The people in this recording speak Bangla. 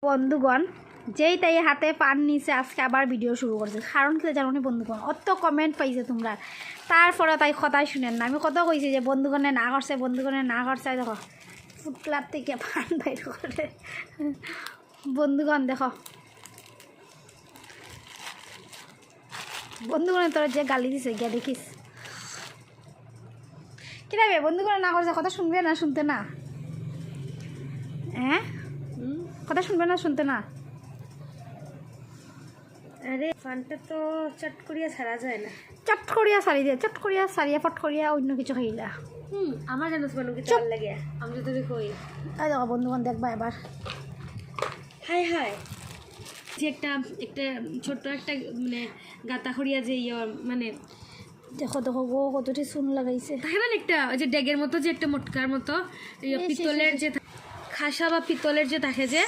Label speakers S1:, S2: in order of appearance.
S1: বন্ধুগণ যেই তাই হাতে পান নিছে আজকে আবার ভিডিও শুরু করছে কারণ কি জানো না বন্ধুগণ অত কমেন্ট পাইছে তোমরা তারপরে তাই কথাই শুনেন না আমি কত কইছি যে বন্ধুগণে না করছে দেখো ফুটলার থেকে পান বাইর করে বন্ধুগণ দেখো বন্ধুগণে তোরা যে গালি দিছে গিয়া দেখিস কিনা বে বন্ধুগণে না করছে কথা শুনবে না শুনতে না হ্যাঁ কথা শুনবে না শুনতে না
S2: আরে ফানটা তো চট করিয়া ছাড়া যায় না।
S1: চট করিয়া সারি দিয়ে চট করিয়া সারিয়া ফট করিয়া অন্য কিছু খাইলা
S2: আমার জানো মানুষ কিছু ভালো লাগে আমি তো তোকে কই
S1: তাই দেখো বন্ধুগণ দেখবা এবার
S2: হাই হাই যে একটা একটা ছোট্ট একটা মানে গাতা খড়িয়া যে মানে
S1: দেখো দেখো গো কতটি চুন লাগাইছে
S2: থাকে না একটা ওই যে ডেগের মতো যে একটা মোটকার মতো পিতলের যে খাসা বা পিতলের যে থাকে যে